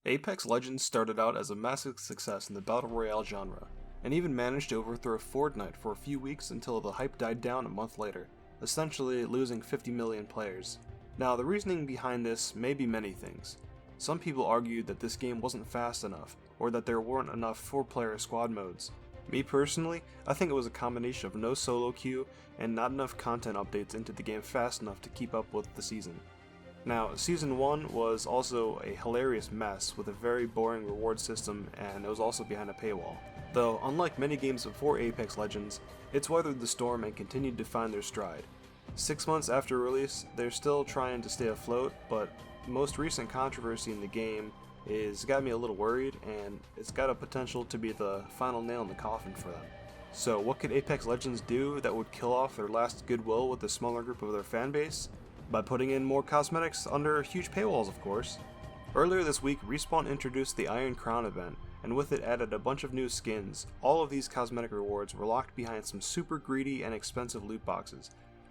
Apex Legends started out as a massive success in the Battle Royale genre, and even managed to overthrow Fortnite for a few weeks until the hype died down a month later, essentially losing 50 million players. Now, the reasoning behind this may be many things. Some people argued that this game wasn't fast enough, or that there weren't enough 4-player squad modes. Me personally, I think it was a combination of no solo queue and not enough content updates into the game fast enough to keep up with the season. Now, Season 1 was also a hilarious mess with a very boring reward system, and it was also behind a paywall. Though, unlike many games before Apex Legends, it's weathered the storm and continued to find their stride. 6 months after release, they're still trying to stay afloat, but the most recent controversy in the game is got me a little worried, and it's got a potential to be the final nail in the coffin for them. So what could Apex Legends do that would kill off their last goodwill with a smaller group of their fanbase? By putting in more cosmetics under huge paywalls, of course. Earlier this week, Respawn introduced the Iron Crown event, and with it added a bunch of new skins. All of these cosmetic rewards were locked behind some super greedy and expensive loot boxes.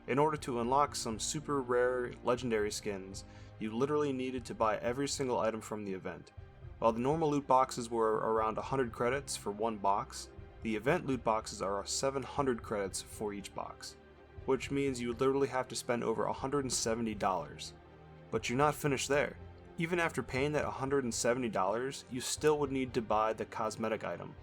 In order to unlock some super rare legendary skins, you literally needed to buy every single item from the event. While the normal loot boxes were around 100 credits for one box, the event loot boxes are 700 credits for each box, which means you would literally have to spend over $170. But you're not finished there. Even after paying that $170, you still would need to buy the cosmetic item,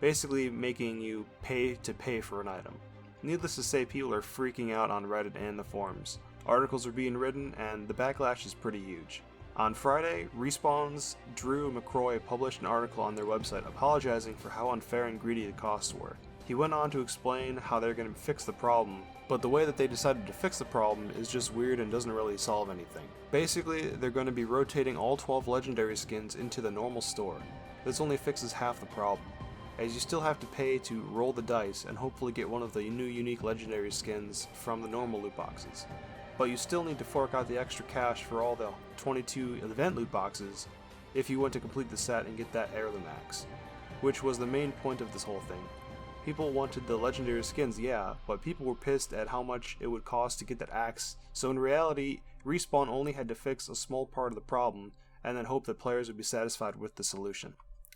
basically making you pay to pay for an item. Needless to say, people are freaking out on Reddit and the forums. Articles are being written, and the backlash is pretty huge. On Friday, Respawn's Drew McCroy published an article on their website apologizing for how unfair and greedy the costs were. He went on to explain how they're going to fix the problem, but the way that they decided to fix the problem is just weird and doesn't really solve anything. Basically, they're going to be rotating all 12 legendary skins into the normal store. This only fixes half the problem, as you still have to pay to roll the dice and hopefully get one of the new unique legendary skins from the normal loot boxes. But you still need to fork out the extra cash for all the 22 event loot boxes if you want to complete the set and get that heirloom axe, which was the main point of this whole thing. People wanted the legendary skins, yeah, but people were pissed at how much it would cost to get that axe, so in reality, Respawn only had to fix a small part of the problem and then hope that players would be satisfied with the solution.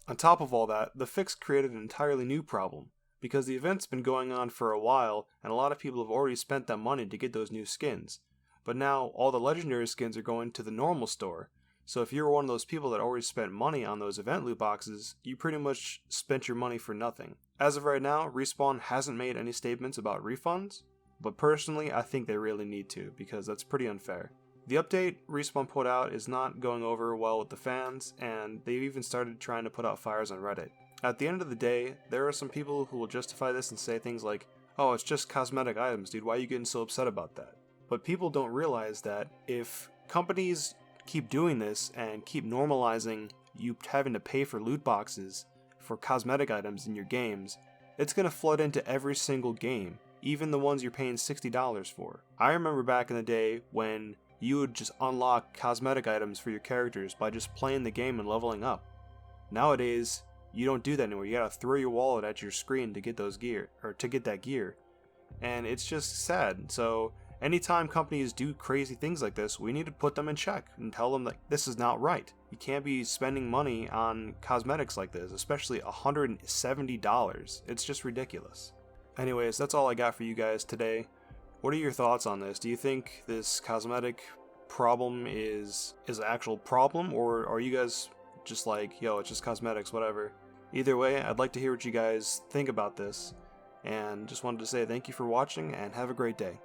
On top of all that, the fix created an entirely new problem, because the event's been going on for a while and a lot of people have already spent that money to get those new skins. But now, all the legendary skins are going to the normal store, so if you're one of those people that already spent money on those event loot boxes, you pretty much spent your money for nothing. As of right now, Respawn hasn't made any statements about refunds, but personally I think they really need to, because that's pretty unfair. The update Respawn put out is not going over well with the fans, and they've even started trying to put out fires on Reddit. At the end of the day, there are some people who will justify this and say things like, "Oh, it's just cosmetic items, dude, why are you getting so upset about that?" But people don't realize that if companies keep doing this and keep normalizing you having to pay for loot boxes for cosmetic items in your games, it's going to flood into every single game, even the ones you're paying $60 for. I remember back in the day when you would just unlock cosmetic items for your characters by just playing the game and leveling up. Nowadays, you don't do that anymore. You gotta throw your wallet at your screen to get those gear, or to get that gear. And it's just sad. So anytime companies do crazy things like this, we need to put them in check and tell them that this is not right. You can't be spending money on cosmetics like this, especially $170. It's just ridiculous. Anyways, that's all I got for you guys today. What are your thoughts on this? Do you think this cosmetic problem is an actual problem, or are you guys just like, yo, it's just cosmetics, whatever? Either way, I'd like to hear what you guys think about this, and just wanted to say thank you for watching and have a great day.